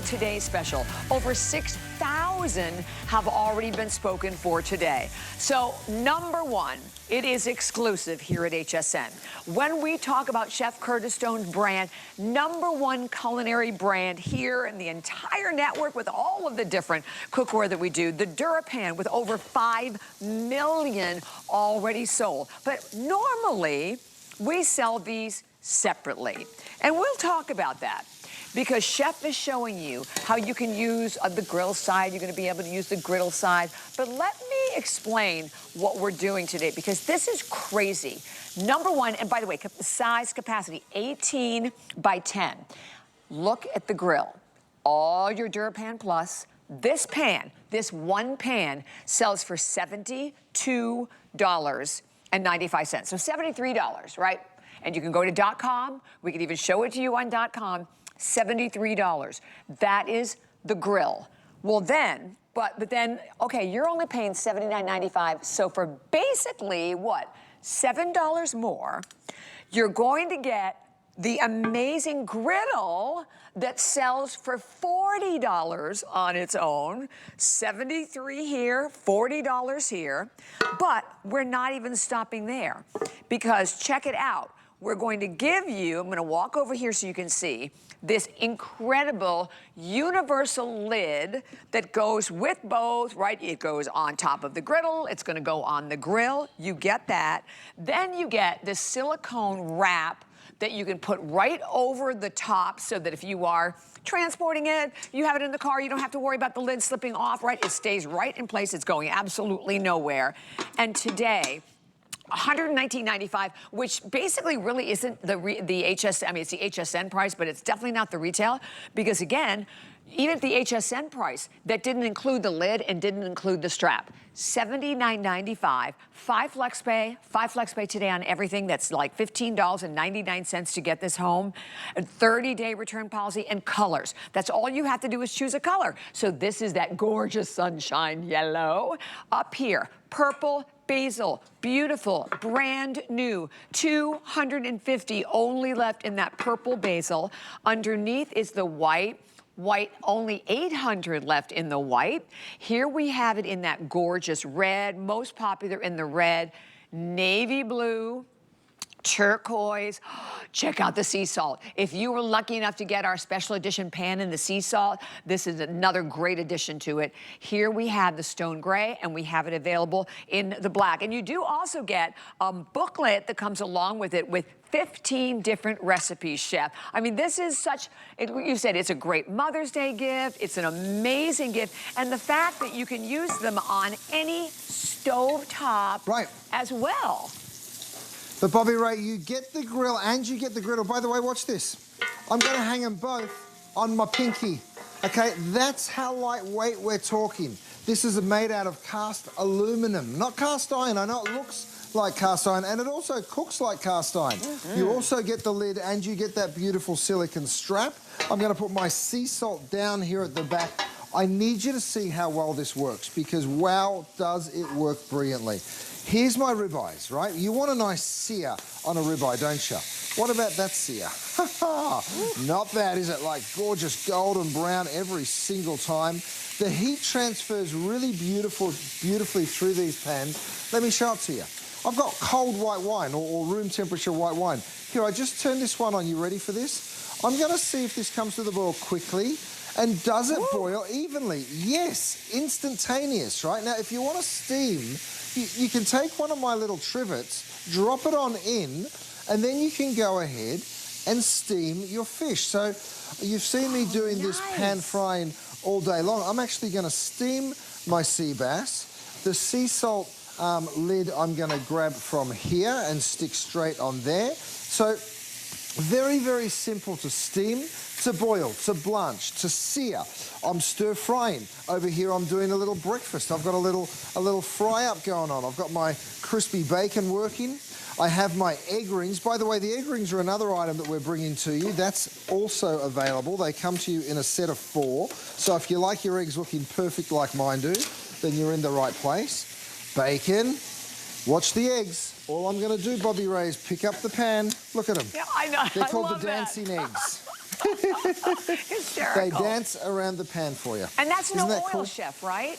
Griddle Today special. Over 6,000 have already been spoken for today. So, number one, it is exclusive here at HSN. When we talk about Chef Curtis Stone's brand, number one culinary brand here in the entire network with all of the different cookware that we do, the DuraPan with over 5 million already sold. But normally, we sell these separately. And we'll talk about that because Chef is showing you how you can use the grill side. You're going to be able to use the griddle side. But let me explain what we're doing today because this is crazy. Number one, and by the way, size capacity, 18 by 10. Look at the grill. All your DuraPan Plus. This pan, this one pan, sells for $72.95. So $73, right? And you can go to .com. We can even show it to you on .com. $73. That is the grill. Well then, but then, okay, you're only paying $79.95. So for basically, what, $7 more, you're going to get the amazing griddle that sells for $40 on its own. $73 here, $40 here. But we're not even stopping there because check it out. We're going to give you, I'm going to walk over here so you can see, this incredible universal lid that goes with both, right? It goes on top of the griddle. It's going to go on the grill. You get that. Then you get this silicone wrap that you can put right over the top so that if you are transporting it, you have it in the car, you don't have to worry about the lid slipping off, right? It stays right in place. It's going absolutely nowhere. And today, $119.95, which basically really isn't the HSN, I mean, it's the HSN price, but it's definitely not the retail, because again, even at the HSN price, that didn't include the lid and didn't include the strap. $79.95, 5 flex pay today on everything. That's like $15.99 to get this home. A 30-day return policy and colors. That's all you have to do is choose a color. So this is that gorgeous sunshine yellow. Up here, purple, basil, beautiful, brand new, 250 only left in that purple basil. Underneath is the white, only 800 left in the white. Here we have it in that gorgeous red, most popular in the red, navy blue, turquoise. Check out the sea salt. If you were lucky enough to get our special edition pan in the sea salt, this is another great addition to it. Here we have the stone gray and we have it available in the black. And you do also get a booklet that comes along with it with 15 different recipes, Chef. I mean, this is such, you said it's a great Mother's Day gift. It's an amazing gift. And the fact that you can use them on any stovetop as well. But Bobby Ray, you get the grill and you get the griddle. By the way, watch this. I'm going to hang them both on my pinky. Okay, that's how lightweight we're talking. This is made out of cast aluminum, not cast iron. I know it looks like cast iron, and it also cooks like cast iron. You also get the lid and you get that beautiful silicone strap. I'm going to put my sea salt down here at the back. I need you to see how well this works because, wow, does it work brilliantly. Here's my ribeyes, right? You want a nice sear on a ribeye, don't you? What about that sear? Not bad, is it? Like gorgeous golden brown every single time. The heat transfers really beautifully through these pans. Let me show it to you. I've got cold white wine or room temperature white wine. Here, I just turned this one on. You ready for this? I'm going to see if this comes to the boil quickly. And does it boil evenly? Yes, instantaneous, right? Now, if you want to steam, you can take one of my little trivets, drop it on in, and then you can go ahead and steam your fish. So you've seen me doing this pan frying all day long. I'm actually going to steam my sea bass. The sea salt lid I'm going to grab from here and stick straight on there. So very, very simple to steam, to boil, to blanch, to sear. I'm stir frying. Over here I'm doing a little breakfast. I've got a little fry up going on. I've got my crispy bacon working. I have my egg rings. By the way, the egg rings are another item that we're bringing to you. That's also available. They come to you in a set of 4. So if you like your eggs looking perfect like mine do, then you're in the right place. Bacon. Watch the eggs. All I'm going to do, Bobby Ray, is pick up the pan. Look at them. Yeah, I know. They're called the dancing eggs. Hysterical. They dance around the pan for you. And that's no Isn't that oil, cool? Chef, right?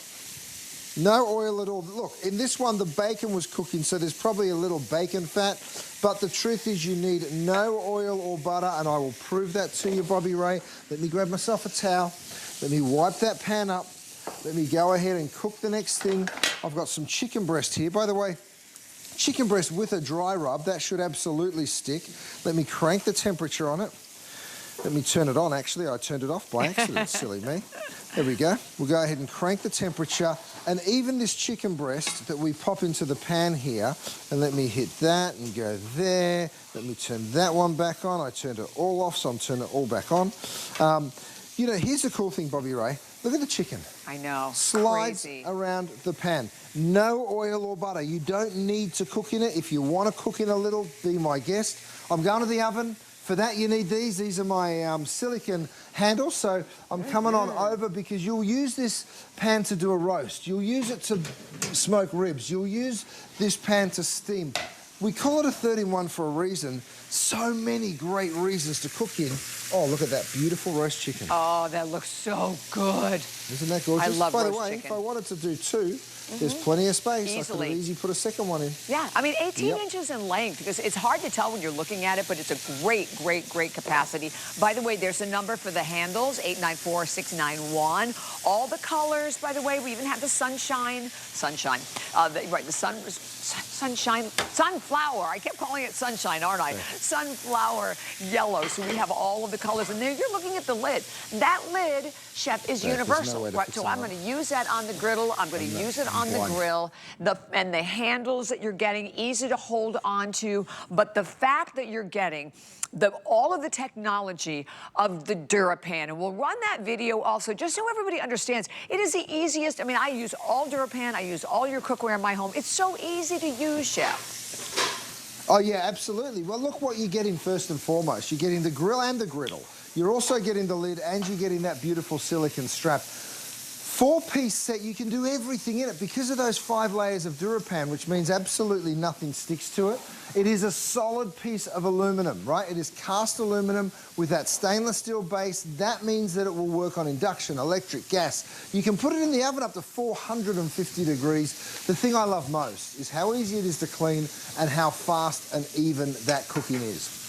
No oil at all. Look, in this one, the bacon was cooking, so there's probably a little bacon fat. But the truth is you need no oil or butter, and I will prove that to you, Bobby Ray. Let me grab myself a towel. Let me wipe that pan up. Let me go ahead and cook the next thing. I've got some chicken breast here. By the way, chicken breast with a dry rub, that should absolutely stick. Let me crank the temperature on it. Let me turn it on, actually. I turned it off by accident, silly me. There we go. We'll go ahead and crank the temperature. And even this chicken breast that we pop into the pan here, and let me hit that and go there. Let me turn that one back on. I turned it all off, so I'm turning it all back on. You know, here's the cool thing, Bobby Ray. Look at the chicken. I know. Slides Crazy. around the pan. No oil or butter. You don't need to cook in it. If you want to cook in a little, be my guest. I'm going to the oven. For that, you need these. These are my silicone handles, so I'm coming on over because you'll use this pan to do a roast. You'll use it to smoke ribs. You'll use this pan to steam. We call it a 13-in-1 for a reason. So many great reasons to cook in. Oh, look at that beautiful roast chicken. Oh, that looks so good. Isn't that gorgeous? I love By the roast way, chicken. if I wanted to do two, there's plenty of space. Easily. I could easily put a second one in. Yeah, I mean, 18 inches in length, because it's hard to tell when you're looking at it, but it's a great, great, great capacity. By the way, there's a number for the handles, 894-691. All the colors, by the way, we even have the sunshine, sunshine, sunflower. I kept calling it sunshine, aren't I? Sunflower yellow. So we have all of the colors. And then you're looking at the lid. That lid, Chef, is universal. No Right, so I'm going to use that on the griddle. I'm going to use it on the grill. And the handles that you're getting, easy to hold on to. But the fact that you're getting all of the technology of the DuraPan, and we'll run that video also just so everybody understands. It is the easiest. I mean, I use all DuraPan. I use all your cookware in my home. It's so easy to use, Chef. Oh, yeah, absolutely. Well, look what you're getting first and foremost. You're getting the grill and the griddle. You're also getting the lid, and you're getting that beautiful silicone strap. 4-piece set, you can do everything in it because of those 5 layers of DuraPan, which means absolutely nothing sticks to it. It is a solid piece of aluminum, right? It is cast aluminum with that stainless steel base. That means that it will work on induction, electric, gas. You can put it in the oven up to 450 degrees. The thing I love most is how easy it is to clean and how fast and even that cooking is.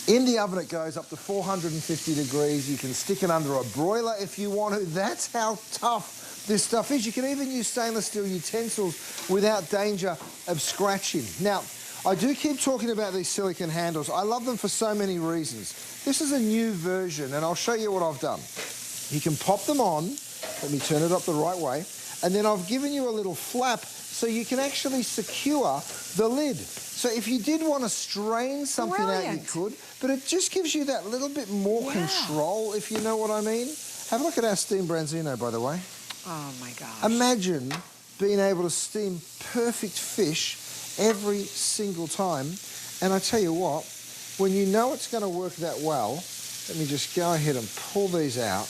In the oven it goes up to 450 degrees. You can stick it under a broiler if you want to. That's how tough this stuff is. You can even use stainless steel utensils without danger of scratching. Now, I do keep talking about these silicone handles. I love them for so many reasons. This is a new version, and I'll show you what I've done. You can pop them on. Let me turn it up the right way. And then I've given you a little flap so you can actually secure the lid. So if you did want to strain something out, you could, but it just gives you that little bit more control, if you know what I mean. Have a look at our steam branzino, by the way. Oh, my gosh. Imagine being able to steam perfect fish every single time. And I tell you what, when you know it's going to work that well, let me just go ahead and pull these out.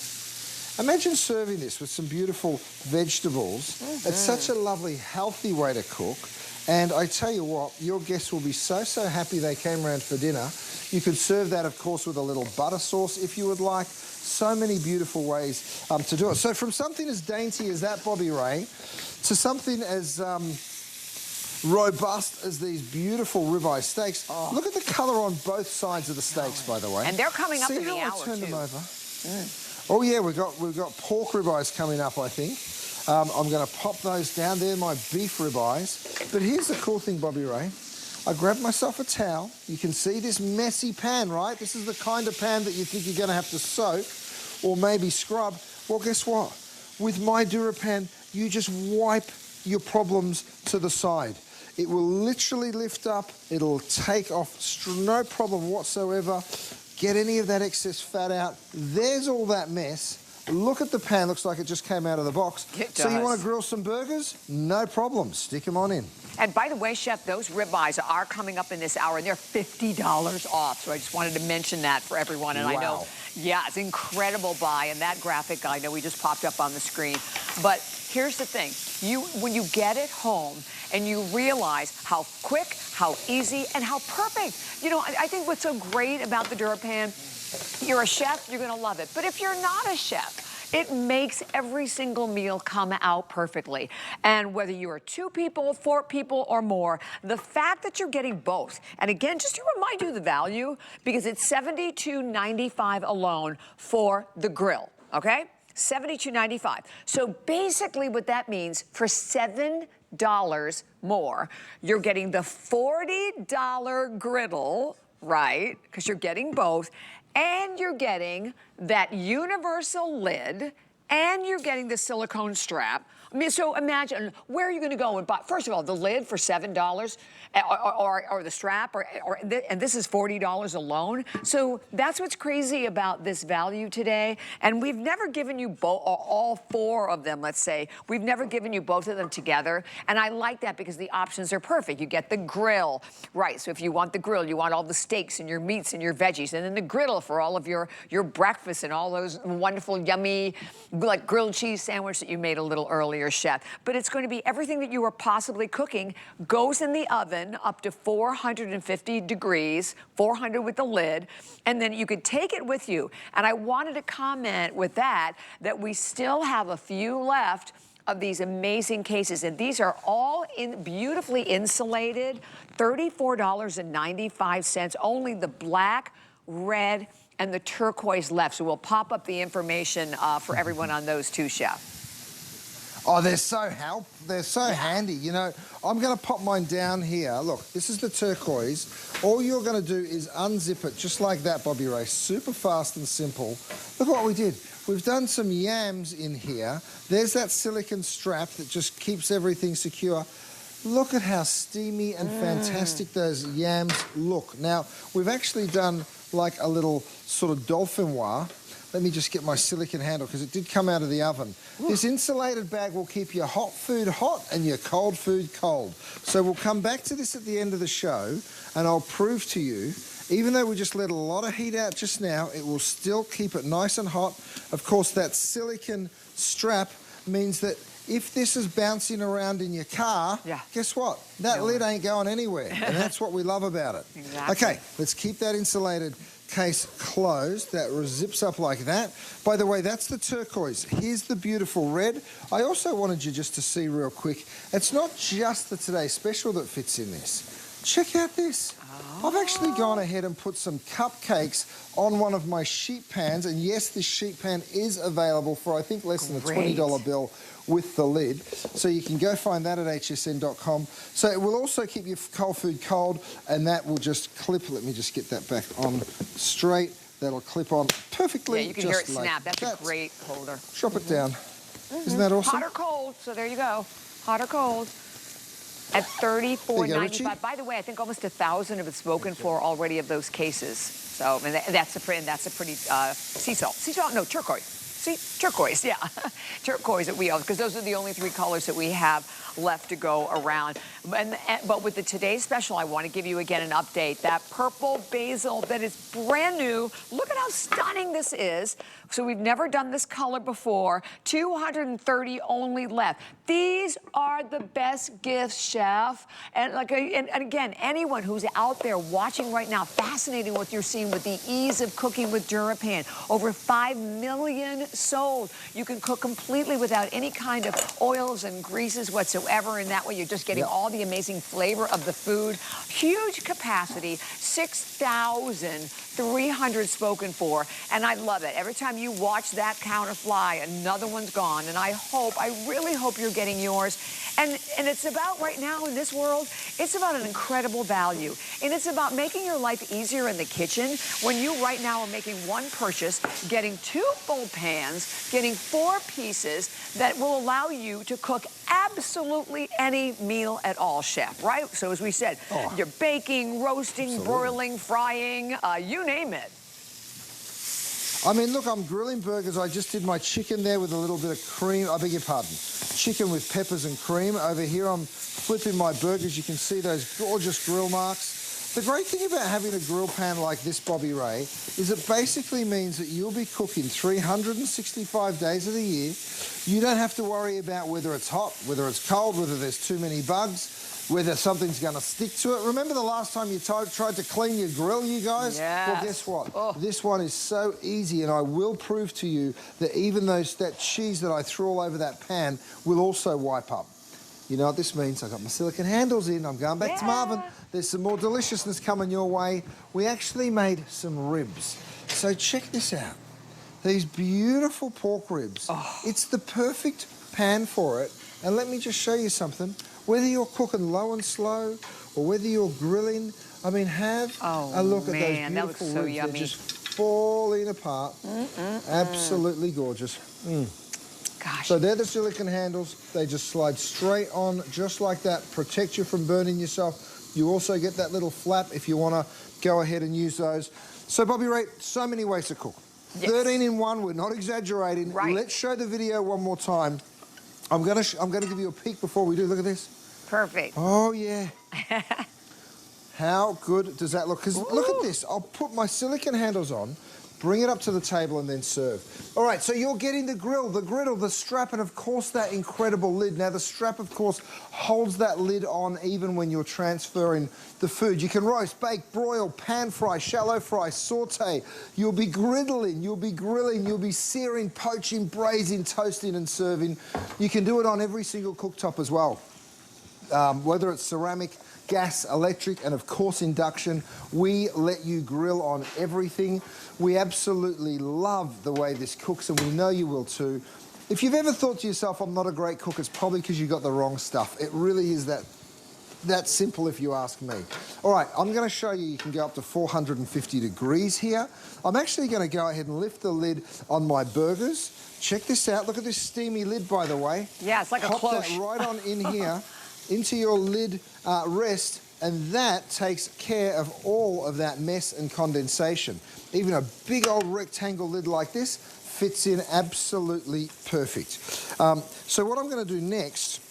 Imagine serving this with some beautiful vegetables. It's such a lovely, healthy way to cook. And I tell you what, your guests will be so, so happy they came around for dinner. You could serve that, of course, with a little butter sauce if you would like. So many beautiful ways to do it. So from something as dainty as that, Bobby Ray, to something as robust as these beautiful ribeye steaks. Look at the colour on both sides of the steaks, by the way. And they're coming up in the hour, I turn them over? Mm. Oh, yeah, we've got pork ribeyes coming up, I think. I'm going to pop those down. They're my beef ribeyes. But here's the cool thing, Bobby Ray. I grabbed myself a towel. You can see this messy pan, right? This is the kind of pan that you think you're going to have to soak or maybe scrub. Well, guess what? With my DuraPan, you just wipe your problems to the side. It will literally lift up. It'll take off, no problem whatsoever. Get any of that excess fat out. There's all that mess. Look at the pan, looks like it just came out of the box. It So you does. want to grill some burgers? No problem, stick them on in. And by the way, Chef, those ribeyes are coming up in this hour, and they're $50 off. So I just wanted to mention that for everyone. And I know, Wow. yeah, it's an incredible buy. And that graphic, I know we just popped up on the screen. But here's the thing. When you get it home and you realize how quick, how easy, and how perfect. You know, I think what's so great about the DuraPan, you're a chef, you're gonna love it. But if you're not a chef, it makes every single meal come out perfectly. And whether you are 2 people, 4 people, or more, the fact that you're getting both, and again, just to remind you of the value, because it's $72.95 alone for the grill, okay? $72.95. So basically what that means, for $7 more, you're getting the $40 griddle, right? Because you're getting both, and you're getting that universal lid, and you're getting the silicone strap. I mean, so imagine, where are you gonna go and buy, first of all, the lid for $7, or the strap, and this is $40 alone. So that's what's crazy about this value today. And we've never given you all 4 of them, let's say. We've never given you both of them together. And I like that because the options are perfect. You get the grill, right? So if you want the grill, you want all the steaks and your meats and your veggies, and then the griddle for all of your breakfast and all those wonderful, yummy, like grilled cheese sandwich that you made a little earlier, Chef. But it's going to be everything that you are possibly cooking goes in the oven up to 450 degrees, 400 with the lid, and then you could take it with you. And I wanted to comment with that we still have a few left of these amazing cases, and these are all beautifully insulated, $34.95, only the black, red, and the turquoise left. So we'll pop up the information for everyone on those too, Chef. Oh, they're so handy. You know, I'm going to pop mine down here. Look, this is the turquoise. All you're going to do is unzip it just like that, Bobby Ray. Super fast and simple. Look what we did. We've done some yams in here. There's that silicone strap that just keeps everything secure. Look at how steamy and fantastic those yams look. Now, we've actually done like a little sort of dauphinoise. Let me just get my silicone handle because it did come out of the oven. Ooh. This insulated bag will keep your hot food hot and your cold food cold. So we'll come back to this at the end of the show and I'll prove to you, even though we just let a lot of heat out just now, it will still keep it nice and hot. Of course, that silicone strap means that if this is bouncing around in your car, guess what? That lid ain't going anywhere. And that's what we love about it. Exactly. Okay, let's keep that insulated case closed. That zips up like that. By the way, that's the turquoise. Here's the beautiful red. I also wanted you just to see real quick, it's not just the Today Special that fits in this. Check out this. Oh. I've actually gone ahead and put some cupcakes on one of my sheet pans, and yes, this sheet pan is available for I think less than a $20 bill with the lid. So you can go find that at hsn.com. So it will also keep your cold food cold, and that will just clip. Let me just get that back on straight. That'll clip on perfectly. Yeah, you can hear it snap. That's a great holder. Drop it down. Isn't that awesome? Hot or cold, so there you go. Hot or cold. At $34.95. By the way, I think almost 1,000 have been spoken for already of those cases. So, and that's a pretty sea salt. Sea salt? No, turquoise. See, turquoise, yeah. Turquoise that we own, because those are the only 3 colors that we have left to go around. But with the Today Special, I want to give you again an update. That purple basil that is brand new. Look at how stunning this is. So we've never done this color before. 230 only left. These are the best gifts, Chef. And again, anyone who's out there watching right now, fascinating what you're seeing with the ease of cooking with DuraPan. Over 5 million sold. You can cook completely without any kind of oils and greases whatsoever, and that way you're just getting all the amazing flavor of the food. Huge capacity, 6,300 spoken for, and I love it. Every time you watch that counter fly, another one's gone, and I really hope you're getting yours. And it's about, right now in this world, it's about an incredible value. And it's about making your life easier in the kitchen when you right now are making one purchase, getting 2 full pans, getting 4 pieces that will allow you to cook absolutely any meal at all, Chef, right? So as we said, you're baking, roasting, broiling, frying, you name it. I mean, look, I'm grilling burgers. I just did my chicken there with a little bit of cream. I beg your pardon. Chicken with peppers and cream. Over here, I'm flipping my burgers. You can see those gorgeous grill marks. The great thing about having a grill pan like this, Bobby Ray, is it basically means that you'll be cooking 365 days of the year. You don't have to worry about whether it's hot, whether it's cold, whether there's too many bugs, whether something's going to stick to it. Remember the last time you tried to clean your grill, you guys? Yes. Well, guess what? This one is so easy, and I will prove to you that even that cheese that I threw all over that pan will also wipe up. You know what this means? I got my silicone handles in. I'm going back to Marvin. There's some more deliciousness coming your way. We actually made some ribs. So check this out. These beautiful pork ribs. It's the perfect pan for it. And let me just show you something. Whether you're cooking low and slow or whether you're grilling, I mean, have a look at those beautiful that looks so ribs. yummy. They're just falling apart. Absolutely gorgeous. Gosh. So they're the silicone handles. They just slide straight on just like that. Protect you from burning yourself. You also get that little flap if you want to go ahead and use those. So, Bobby Ray, so many ways to cook. Yes. 13 in 1, we're not exaggerating. Right. Let's show the video one more time. I'm gonna give you a peek before we do. Look at this. Perfect. Oh, yeah. How good does that look? Because look at this. I'll put my silicone handles on, bring it up to the table, and then serve. All right, so you're getting the grill, the griddle, the strap, and, of course, that incredible lid. Now, the strap, of course, holds that lid on even when you're transferring the food. You can roast, bake, broil, pan fry, shallow fry, saute. You'll be griddling, you'll be grilling, you'll be searing, poaching, braising, toasting, and serving. You can do it on every single cooktop as well. Whether it's ceramic, gas, electric, and of course induction, we let you grill on everything. We absolutely love the way this cooks, and we know you will too. If you've ever thought to yourself, I'm not a great cook, it's probably because you got the wrong stuff. It really is that simple if you ask me. All right, I'm going to show you can go up to 450 degrees here. I'm actually going to go ahead and lift the lid on my burgers. Check this out. Look at this steamy lid, by the way. Yeah, it's like a cloche. Pop that right on in here into your lid rest, and that takes care of all of that mess and condensation. Even a big old rectangle lid like this fits in absolutely perfect. So what I'm going to do next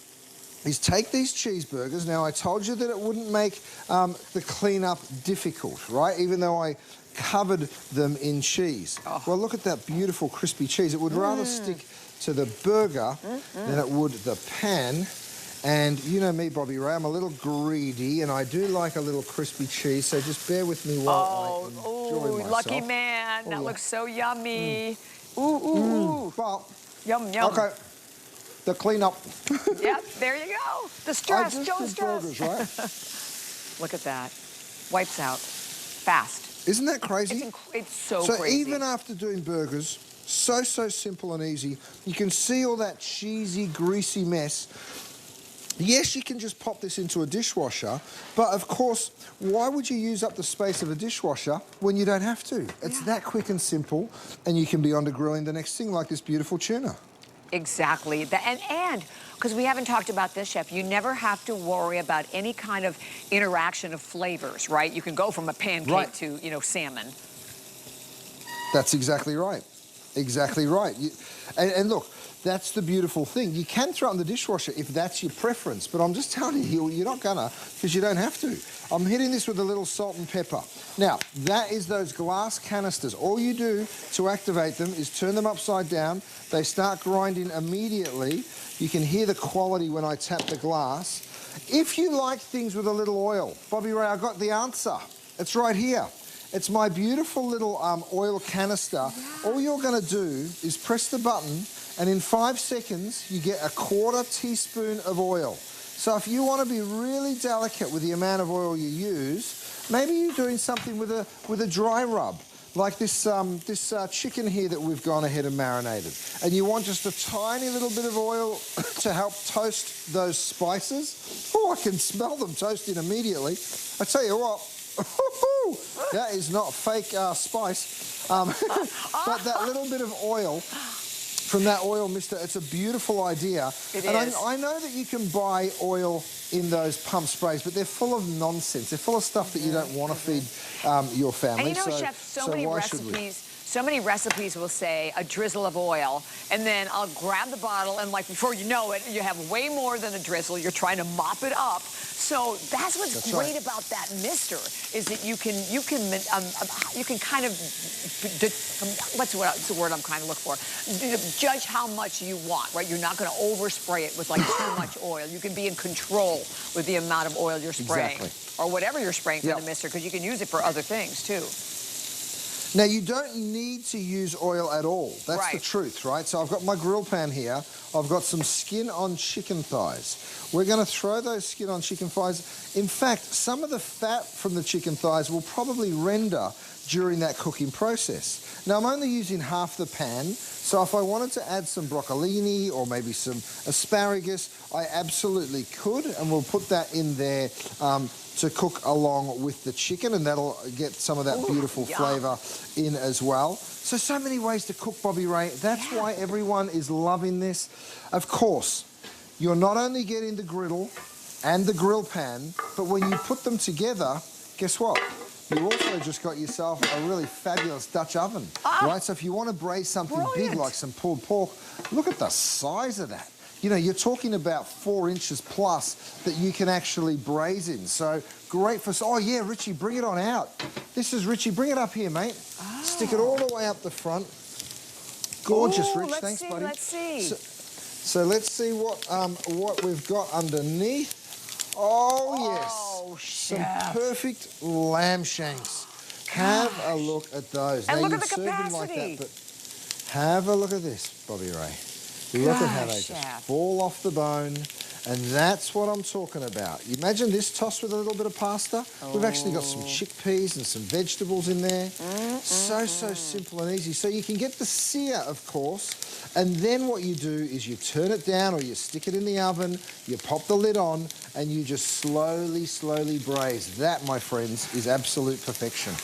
is take these cheeseburgers. Now, I told you that it wouldn't make the cleanup difficult, right? Even though I covered them in cheese. Well, look at that beautiful crispy cheese. It would rather stick to the burger than it would the pan. And you know me, Bobby Ray, I'm a little greedy, and I do like a little crispy cheese, so just bear with me while I enjoy myself. Lucky man. That looks so yummy. Ooh. Well, Yum, yum. okay. The cleanup. Yep, there you go. The stress, don't stress. Burgers, right? Look at that. Wipes out. Fast. Isn't that crazy? It's so So crazy. even after doing burgers, so simple and easy, you can see all that cheesy, greasy mess. Yes, you can just pop this into a dishwasher, but of course, why would you use up the space of a dishwasher when you don't have to? It's that quick and simple, and you can be on to grilling the next thing like this beautiful tuna. Exactly. And because we haven't talked about this, Chef, you never have to worry about any kind of interaction of flavors, right? You can go from a pancake to, you know, salmon. That's exactly right. Exactly right. And look, that's the beautiful thing. You can throw it in the dishwasher if that's your preference, but I'm just telling you, you're not gonna, because you don't have to. I'm hitting this with a little salt and pepper. Now, that is those glass canisters. All you do to activate them is turn them upside down. They start grinding immediately. You can hear the quality when I tap the glass. If you like things with a little oil, Bobby Ray, I got the answer. It's right here. It's my beautiful little oil canister. All you're gonna do is press the button, and in 5 seconds, you get a 1/4 teaspoon of oil. So if you want to be really delicate with the amount of oil you use, maybe you're doing something with a dry rub, like this chicken here that we've gone ahead and marinated. And you want just a tiny little bit of oil to help toast those spices. Oh, I can smell them toasting immediately. I tell you what, that is not fake spice. But that little bit of oil from that oil mister, it's a beautiful idea. It and is. I know that you can buy oil in those pump sprays, but they're full of nonsense. They're full of stuff that you don't want to feed your family. And you know, Chef, so many recipes so many recipes will say a drizzle of oil, and then I'll grab the bottle, and like before you know it, you have way more than a drizzle. You're trying to mop it up. So that's what's great about that mister, is that you can kind of what's the word I'm kind of looking for? Judge how much you want, right? You're not going to overspray it with like too much oil. You can be in control with the amount of oil you're spraying, or whatever you're spraying for the mister, because you can use it for other things too. Now, you don't need to use oil at all. That's the truth, right? So I've got my grill pan here. I've got some skin on chicken thighs. We're going to throw those skin on chicken thighs. In fact, some of the fat from the chicken thighs will probably render during that cooking process. Now, I'm only using half the pan, so if I wanted to add some broccolini or maybe some asparagus, I absolutely could, and we'll put that in there to cook along with the chicken, and that'll get some of that beautiful flavour in as well. So many ways to cook, Bobby Ray. That's why everyone is loving this. Of course, you're not only getting the griddle and the grill pan, but when you put them together, guess what? You also just got yourself a really fabulous Dutch oven, right? So if you want to braise something big like some pulled pork, look at the size of that. You know, you're talking about 4 inches plus that you can actually braise in. So great for... Oh, yeah, Richie, bring it on out. This is Richie. Bring it up here, mate. Stick it all the way up the front. Gorgeous, Rich. Thanks, buddy. Let's see. So let's see what we've got underneath. Oh, yes. Oh, Chef. Some perfect lamb shanks. Have a look at those. And now, look at the capacity. Like that, but have a look at this, Bobby Ray. Look at how they just fall off the bone, and that's what I'm talking about. You imagine this tossed with a little bit of pasta. We've actually got some chickpeas and some vegetables in there. So simple and easy. So you can get the sear, of course, and then what you do is you turn it down or you stick it in the oven, you pop the lid on, and you just slowly braise. That, my friends, is absolute perfection.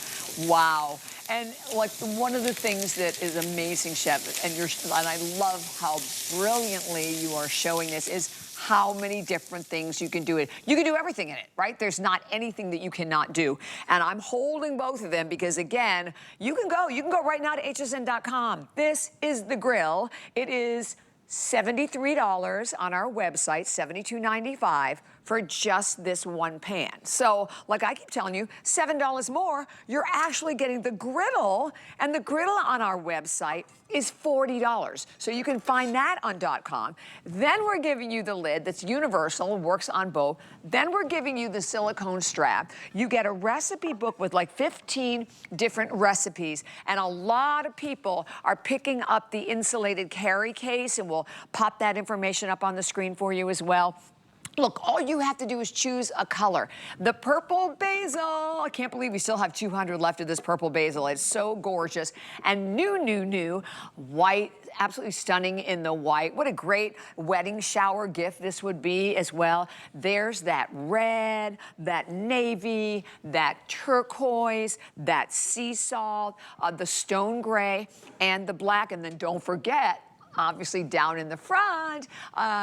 Wow. And like one of the things that is amazing, Chef, and I love how brilliantly you are showing this, is how many different things you can do it. You can do everything in it, right? There's not anything that you cannot do. And I'm holding both of them because, again, you can go right now to hsn.com. This is the grill. It is $73 on our website, $72.95 for just this one pan. So, like I keep telling you, $7 more, you're actually getting the griddle, and the griddle on our website is $40. So you can find that on .com. Then we're giving you the lid that's universal, works on both. Then we're giving you the silicone strap. You get a recipe book with like 15 different recipes, and a lot of people are picking up the insulated carry case, and we'll pop that information up on the screen for you as well. Look, all you have to do is choose a color. The purple basil, I can't believe we still have 200 left of this purple basil. It's so gorgeous. And new, white, absolutely stunning in the white. What a great wedding shower gift this would be as well. There's that red, that navy, that turquoise, that sea salt, the stone gray, and the black. And then don't forget, obviously down in the front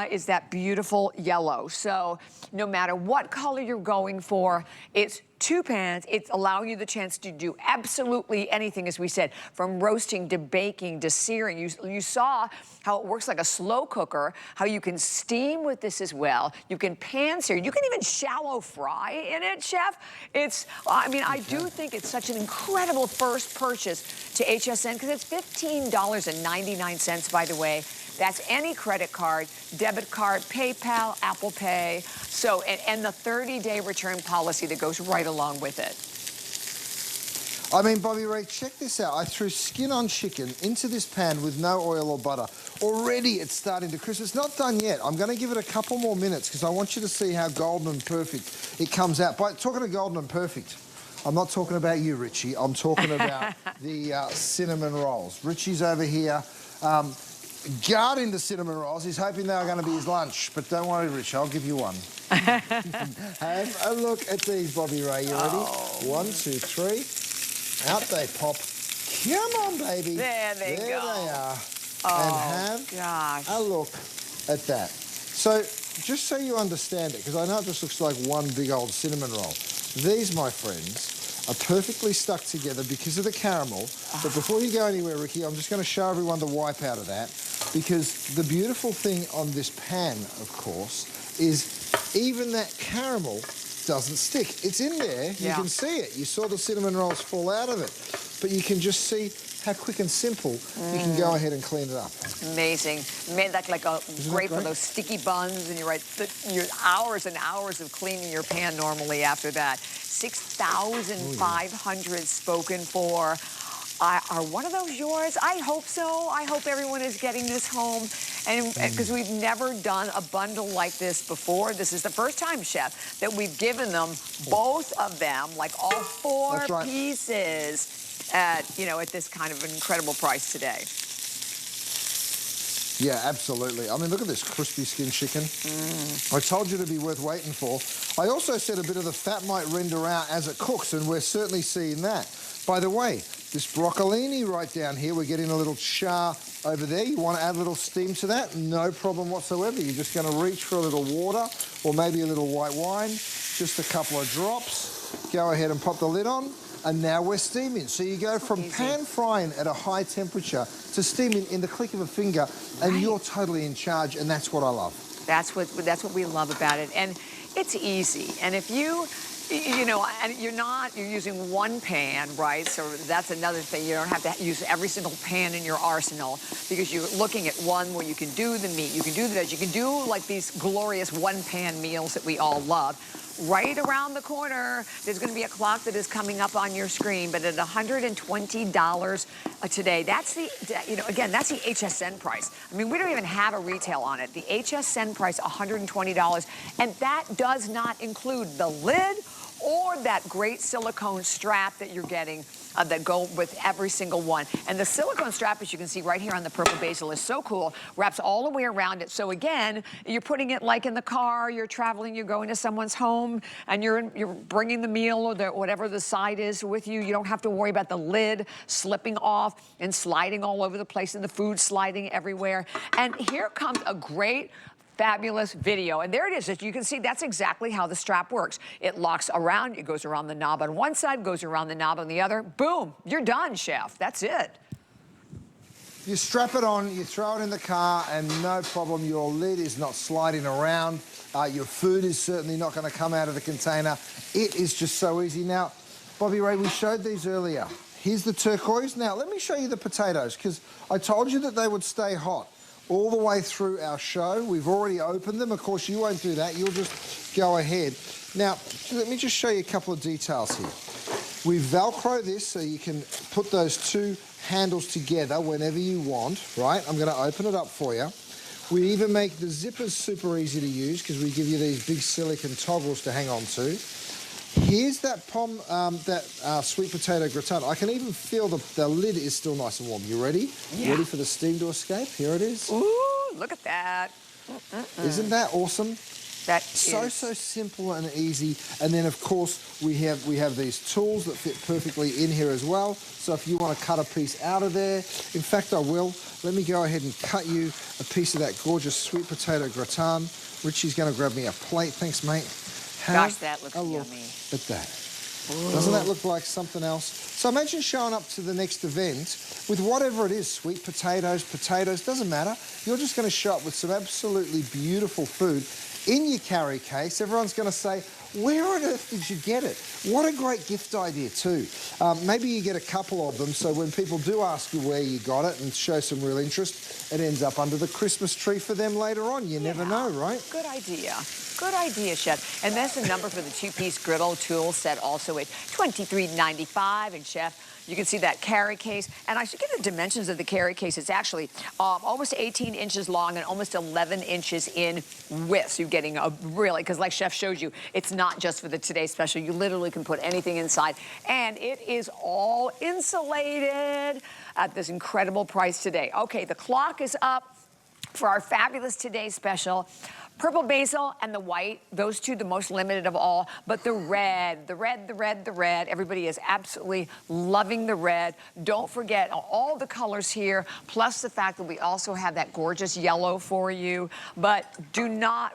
is that beautiful yellow. So no matter what color you're going for, it's 2 pans. It's allowing you the chance to do absolutely anything, as we said, from roasting to baking to searing. You saw how it works like a slow cooker, how you can steam with this as well. You can pan sear. You can even shallow fry in it, Chef. I mean, I do think it's such an incredible first purchase to HSN, because it's $15.99, by the way. That's any credit card, debit card, PayPal, Apple Pay. So, and the 30-day return policy that goes right along with it. I mean, Bobby Ray, check this out. I threw skin on chicken into this pan with no oil or butter. Already it's starting to crisp. It's not done yet. I'm going to give it a couple more minutes because I want you to see how golden and perfect it comes out. By talking of golden and perfect, I'm not talking about you, Richie. I'm talking about the cinnamon rolls. Richie's over here guarding the cinnamon rolls. He's hoping they are going to be his lunch. But don't worry, Rich, I'll give you one. Have a look at these, Bobby Ray. You ready? 1, 2, 3. Out they pop. Come on, baby. There they go. There they are. Oh, and have a look at that. So, just so you understand it, because I know it just looks like one big old cinnamon roll. These, my friends, are perfectly stuck together because of the caramel. But before you go anywhere, Ricky, I'm just going to show everyone the wipe out of that, because the beautiful thing on this pan, of course, is even that caramel doesn't stick. It's in there. You can see it. You saw the cinnamon rolls fall out of it. But you can just see how quick and simple you can go ahead and clean it up. Amazing. Made that like great for those sticky buns, and you're right, your hours and hours of cleaning your pan normally after that. 6,500 spoken for. Are one of those yours? I hope so. I hope everyone is getting this home. And because we've never done a bundle like this before. This is the first time, Chef, that we've given them, both of them, like all 4 pieces at, you know, at this kind of an incredible price today. Yeah, absolutely. I mean, look at this crispy skin chicken. I told you to be worth waiting for. I also said a bit of the fat might render out as it cooks, and we're certainly seeing that. By the way, this broccolini right down here, we're getting a little char over there. You want to add a little steam to that? No problem whatsoever. You're just going to reach for a little water or maybe a little white wine, just a couple of drops. Go ahead and pop the lid on. And now we're steaming. So you go from pan frying at a high temperature to steaming in the click of a finger, and you're totally in charge, and that's what I love. That's what we love about it. And it's easy. And if you know, and you're using one pan, right? So that's another thing. You don't have to use every single pan in your arsenal, because you're looking at one where you can do the meat, you can do the veg, you can do like these glorious one-pan meals that we all love. Right around the corner, there's going to be a clock that is coming up on your screen, but at $120 today, that's the, you know, again, that's the HSN price. I mean, we don't even have a retail on it. The HSN price, $120, and that does not include the lid or that great silicone strap that you're getting that go with every single one. And the silicone strap, as you can see right here on the purple basil, is so cool. Wraps all the way around it. So again, you're putting it like in the car, you're traveling, you're going to someone's home, and you're bringing the meal or whatever the side is with you. You don't have to worry about the lid slipping off and sliding all over the place and the food sliding everywhere. And here comes a great, fabulous video. And there it is. As you can see, that's exactly how the strap works. It locks around, it goes around the knob on one side, goes around the knob on the other. Boom, you're done, Chef. That's it. You strap it on, you throw it in the car, and no problem, your lid is not sliding around. Your food is certainly not going to come out of the container. It is just so easy. Now, Bobby Ray, we showed these earlier. Here's the turquoise. Now, let me show you the potatoes, because I told you that they would stay hot all the way through our show. We've already opened them. Of course, you won't do that. You'll just go ahead. Now, let me just show you a couple of details here. We Velcro this so you can put those 2 handles together whenever you want, right? I'm going to open it up for you. We even make the zippers super easy to use, because we give you these big silicone toggles to hang on to. Here's that sweet potato gratin. I can even feel the lid is still nice and warm. You ready? Yeah. Ready for the steam to escape? Here it is. Ooh, look at that. Isn't that awesome? That so simple and easy. And then, of course, we have these tools that fit perfectly in here as well. So if you want to cut a piece out of there, in fact, I will. Let me go ahead and cut you a piece of that gorgeous sweet potato gratin. Richie's going to grab me a plate. Thanks, mate. Gosh, that looks yummy. At that. Ooh. Doesn't that look like something else? So imagine showing up to the next event with whatever it is, sweet potatoes, doesn't matter. You're just going to show up with some absolutely beautiful food in your carry case. Everyone's going to say, where on earth did you get it? What a great gift idea too. Maybe you get a couple of them, so when people do ask you where you got it and show some real interest, it ends up under the Christmas tree for them later on. You never know, right? Good idea. Good idea, Chef. And that's the number for the 2-piece griddle tool set, also at $23.95. And Chef, you can see that carry case. And I should give the dimensions of the carry case. It's actually almost 18 inches long and almost 11 inches in width. So you're getting a really, because like Chef showed you, it's not just for the Today Special. You literally can put anything inside. And it is all insulated at this incredible price today. Okay, the clock is up for our fabulous Today Special. Purple basil and the white, those two the most limited of all, but the red, everybody is absolutely loving the red. Don't forget all the colors here, plus the fact that we also have that gorgeous yellow for you, but do not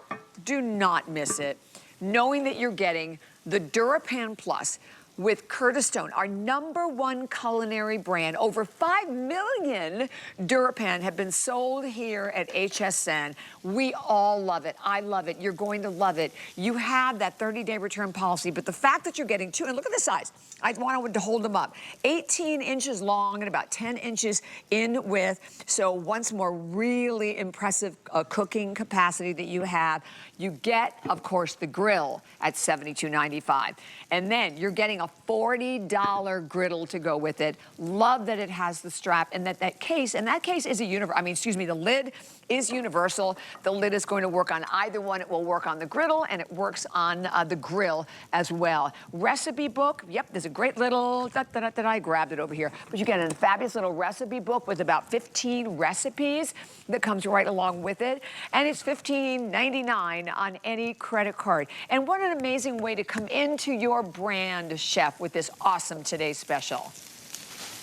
miss it, knowing that you're getting the DuraPan Plus with Curtis Stone, our #1 culinary brand. Over 5 million DuraPan have been sold here at HSN. We all love it. I love it. You're going to love it. You have that 30-day return policy, but the fact that you're getting 2, and look at the size. I wanted to hold them up. 18 inches long and about 10 inches in width. So once more, really impressive cooking capacity that you have. You get, of course, the grill at $72.95. And then you're getting a $40 griddle to go with it. Love that it has the strap and that case is a the lid is universal. The lid is going to work on either one. It will work on the griddle and it works on the grill as well. Recipe book, yep, there's a great little, I grabbed it over here, but you get a fabulous little recipe book with about 15 recipes that comes right along with it. And it's $15.99 on any credit card. And what an amazing way to come into your brand, Chef, with this awesome Today Special.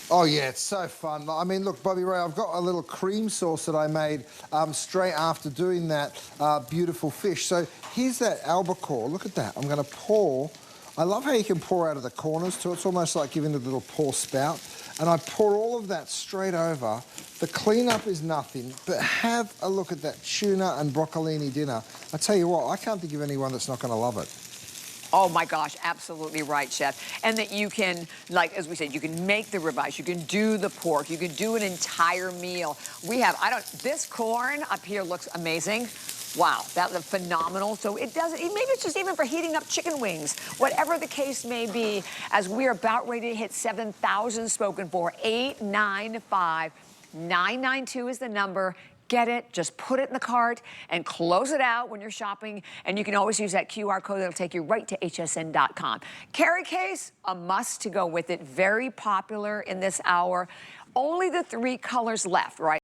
Oh yeah, it's so fun. I mean, look, Bobby Ray, I've got a little cream sauce that I made straight after doing that beautiful fish. So here's that albacore. Look at that. I'm going to pour. I love how you can pour out of the corners too. It's almost like giving the little pour spout. And I pour all of that straight over. The cleanup is nothing, but have a look at that tuna and broccolini dinner. I tell you what, I can't think of anyone that's not going to love it. Oh my gosh, absolutely right, Chef. And that you can, like, as we said, you can make the ribeyes, you can do the pork, you can do an entire meal. We have, this corn up here looks amazing. Wow, that looks phenomenal. So it doesn't, maybe it's just even for heating up chicken wings, whatever the case may be, as we're about ready to hit 7,000 spoken for. 895-992 is the number. Get it, just put it in the cart and close it out when you're shopping. And you can always use that QR code that'll take you right to hsn.com. Carry case, a must to go with it. Very popular in this hour. Only the 3 colors left, right?